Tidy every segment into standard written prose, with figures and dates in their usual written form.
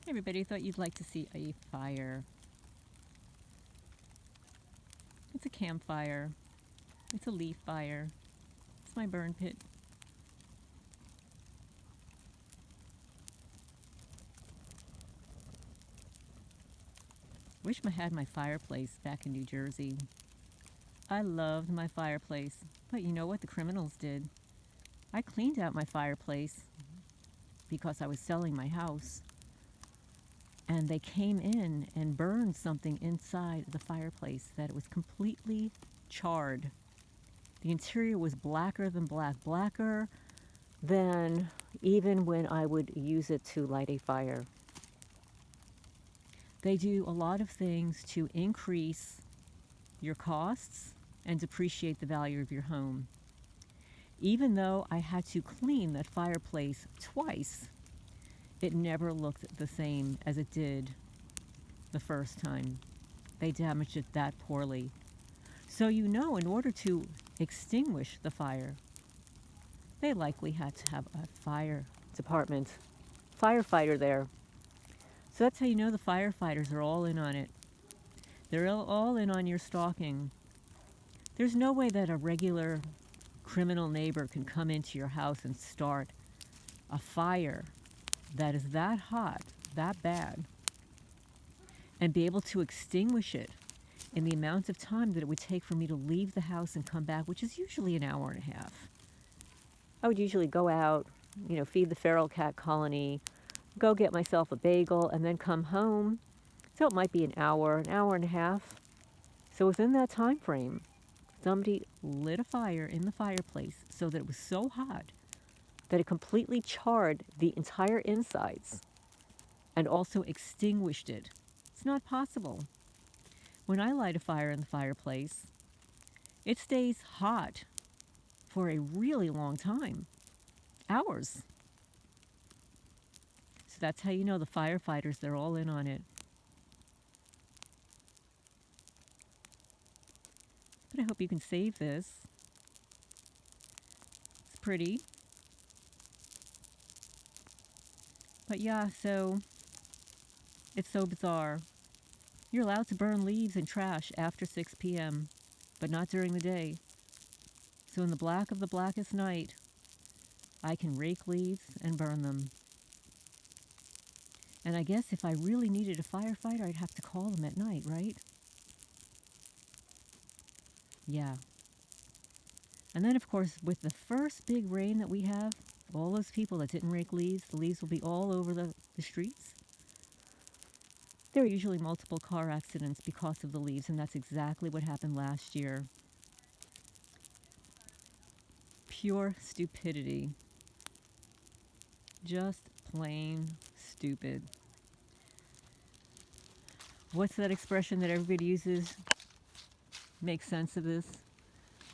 Hey everybody, I thought you'd like to see a fire. It's a campfire. It's a leaf fire. It's my burn pit. Wish I had my fireplace back in New Jersey. I loved my fireplace, but you know what the criminals did? I cleaned out my fireplace because I was selling my house. And they came in and burned something inside the fireplace that it was completely charred. The interior was blacker than black, blacker than even when I would use it to light a fire. They do a lot of things to increase your costs and depreciate the value of your home. Even though I had to clean that fireplace twice, it never looked the same as it did the first time. They damaged it that poorly. So you know, in order to extinguish the fire, they likely had to have a fire department, firefighter there. So that's how you know the firefighters are all in on it. They're all in on your stalking. There's no way that a regular criminal neighbor can come into your house and start a fire that is that hot, that bad, and be able to extinguish it in the amount of time that it would take for me to leave the house and come back, which is usually an hour and a half. I would usually go out, feed the feral cat colony, go get myself a bagel, and then come home. So it might be an hour and a half. So within that time frame, somebody lit a fire in the fireplace so that it was so hot that it completely charred the entire insides and also extinguished it. It's not possible. When I light a fire in the fireplace, it stays hot for a really long time, hours. So that's how you know the firefighters, they're all in on it. But I hope you can save this. It's pretty. But yeah, so it's so bizarre. You're allowed to burn leaves and trash after 6 p.m., but not during the day. So in the black of the blackest night, I can rake leaves and burn them. And I guess if I really needed a firefighter, I'd have to call them at night, right? Yeah. And then, of course, with the first big rain that we have, all those people that didn't rake leaves, the leaves will be all over the streets. There are usually multiple car accidents because of the leaves, and that's exactly what happened last year. Pure stupidity. Just plain stupid. What's that expression that everybody uses? Make sense of this.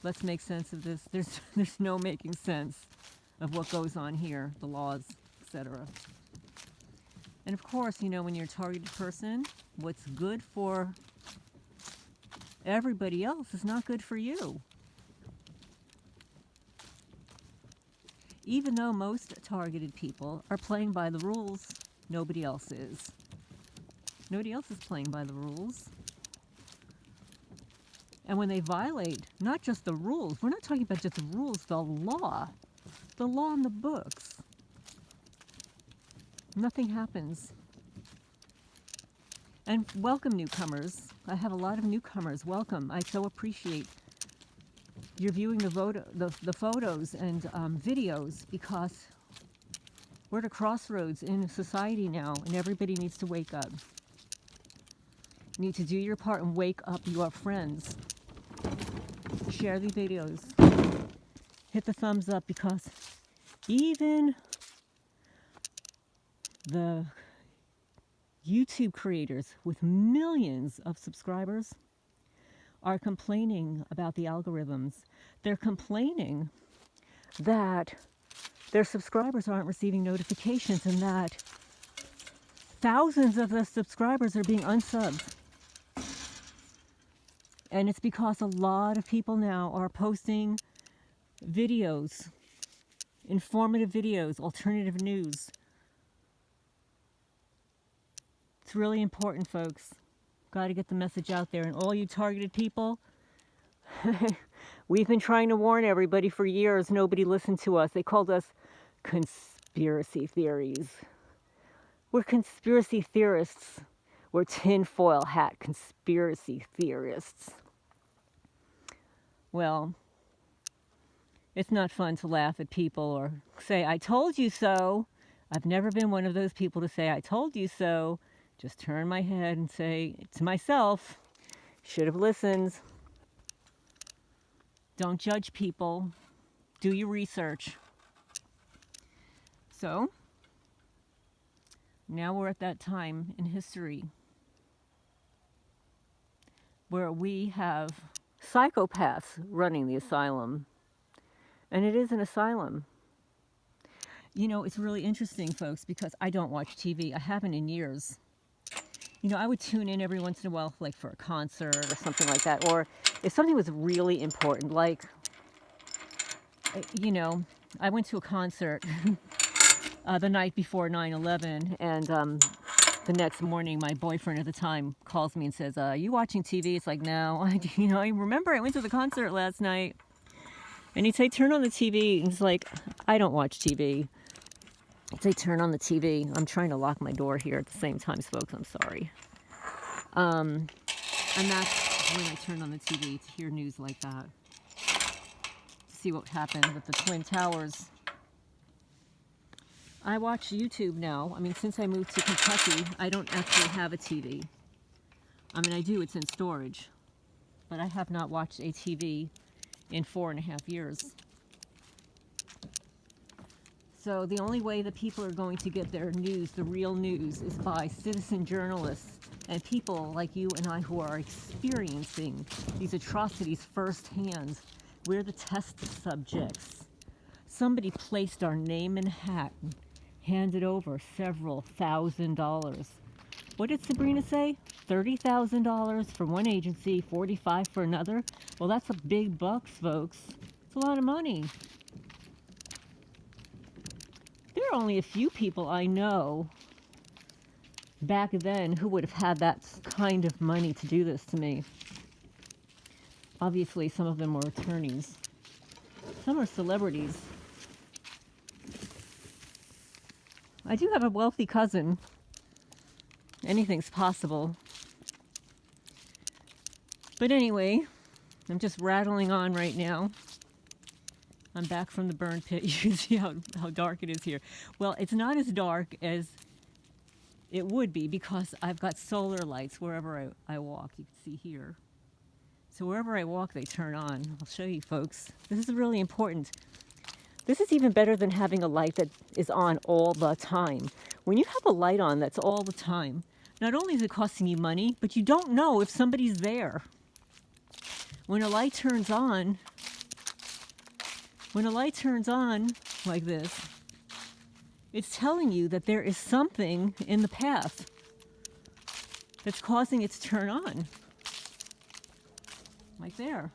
Let's make sense of this. There's no making sense of what goes on here, the laws, etc. And of course, when you're a targeted person, what's good for everybody else is not good for you. Even though most targeted people are playing by the rules, nobody else is. Nobody else is playing by the rules. And when they violate not just the rules, we're not talking about just the rules, the law in the books, nothing happens. And welcome, newcomers. I have a lot of newcomers. Welcome. I so appreciate you're viewing the photos and videos, because we're at a crossroads in society now, and everybody needs to wake up. You need to do your part and wake up your friends. Share the videos. Hit the thumbs up, because even the YouTube creators with millions of subscribers are complaining about the algorithms. They're complaining that their subscribers aren't receiving notifications, and that thousands of the subscribers are being unsubbed. And it's because a lot of people now are posting videos, informative videos, alternative news, It's really important, folks. Got to get the message out there. And all you targeted people, we've been trying to warn everybody for years. Nobody listened to us. They called us conspiracy theories. We're conspiracy theorists. We're tinfoil hat conspiracy theorists. Well, it's not fun to laugh at people or say, I told you so. I've never been one of those people to say, I told you so. Just turn my head and say to myself, should have listened. Don't judge people. Do your research. So, now we're at that time in history where we have psychopaths running the asylum. And it is an asylum. You know, it's really interesting, folks, because I don't watch TV. I haven't in years. You know, I would tune in every once in a while, like for a concert or something like that. Or if something was really important, like, you know, I went to a concert the night before 9/11, and the next morning, my boyfriend at the time calls me and says, are you watching TV? It's like, no. I remember I went to the concert last night. And he'd say, turn on the TV. And he's like, I don't watch TV. I'd say, turn on the TV. I'm trying to lock my door here at the same time, folks. I'm sorry. And that's when I turn on the TV to hear news like that. To see what happened with the Twin Towers. I watch YouTube now. I mean, since I moved to Kentucky, I don't actually have a TV. I mean, I do. It's in storage. But I have not watched a TV in 4.5 years. So the only way that people are going to get their news, the real news, is by citizen journalists and people like you and I who are experiencing these atrocities firsthand. We're the test subjects. Somebody placed our name in a hat and handed over several $1,000s. What did Sabrina say? $30,000 for one agency, $45,000 for another. Well, that's a big bucks, folks. It's a lot of money. There are only a few people I know back then who would have had that kind of money to do this to me. Obviously, some of them were attorneys. Some are celebrities. I do have a wealthy cousin. Anything's possible. But anyway, I'm just rattling on right now. I'm back from the burn pit. You can see how dark it is here. Well, it's not as dark as it would be because I've got solar lights wherever I walk. You can see here. So wherever I walk, they turn on. I'll show you, folks. This is really important. This is even better than having a light that is on all the time. When you have a light on that's all the time, not only is it costing you money, but you don't know if somebody's there. When a light turns on like this, it's telling you that there is something in the path that's causing it to turn on. Like there.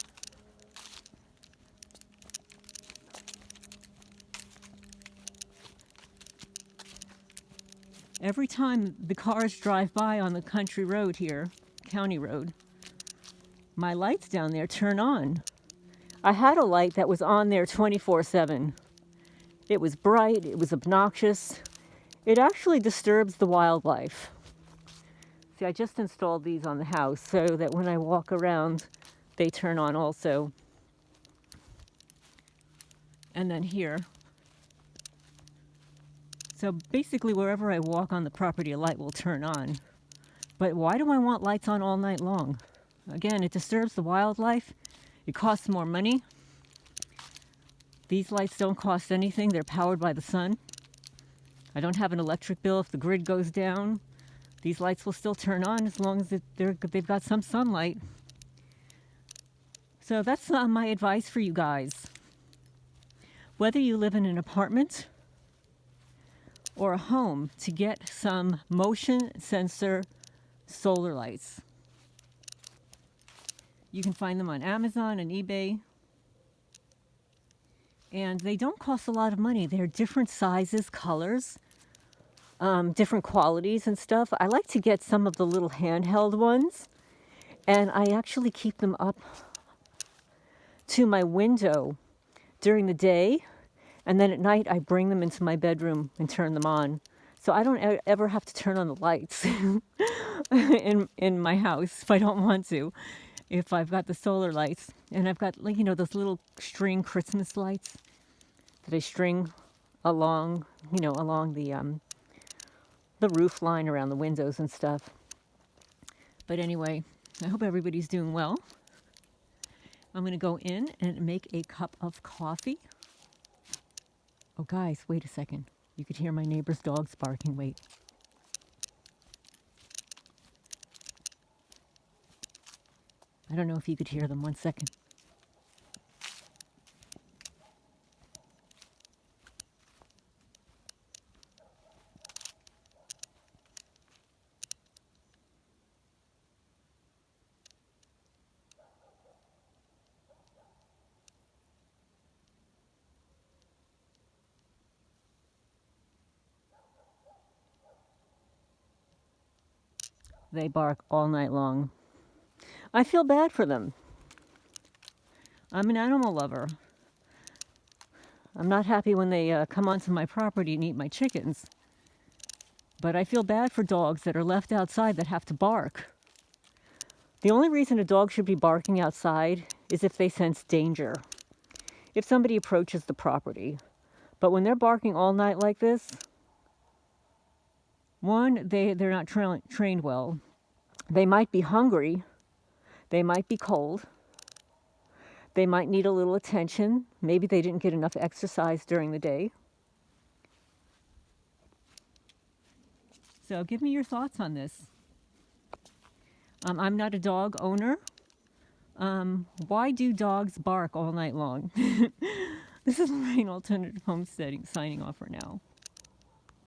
Every time the cars drive by on the country road here, county road, my lights down there turn on. I had a light that was on there 24/7. It was bright, it was obnoxious. It actually disturbs the wildlife. See, I just installed these on the house so that when I walk around, they turn on also. And then here. So basically, wherever I walk on the property, a light will turn on. But why do I want lights on all night long? Again, it disturbs the wildlife. It costs more money. These lights don't cost anything. They're powered by the sun. I don't have an electric bill if the grid goes down. These lights will still turn on as long as they've got some sunlight. So that's my advice for you guys. Whether you live in an apartment or a home, to get some motion sensor solar lights. You can find them on Amazon and eBay. And they don't cost a lot of money. They're different sizes, colors. different qualities and stuff. I like to get some of the little handheld ones, and I actually keep them up to my window during the day, and then at night I bring them into my bedroom and turn them on. So I don't ever have to turn on the lights in my house if I don't want to. If I've got the solar lights, and I've got, like, those little string Christmas lights that I string along, along the roof line around the windows and stuff. But anyway, I hope everybody's doing well. I'm going to go in and make a cup of coffee. Oh, guys, wait a second. You could hear my neighbor's dogs barking. Wait. I don't know if you could hear them. 1 second. They bark all night long. I feel bad for them. I'm an animal lover. I'm not happy when they come onto my property and eat my chickens. But I feel bad for dogs that are left outside that have to bark. The only reason a dog should be barking outside is if they sense danger, if somebody approaches the property. But when they're barking all night like this, one, they're not trained well. They might be hungry. They might be cold. They might need a little attention. Maybe they didn't get enough exercise during the day. So give me your thoughts on this. I'm not a dog owner. Why do dogs bark all night long? This is Lorraine Alternative Homesteading, signing off for now.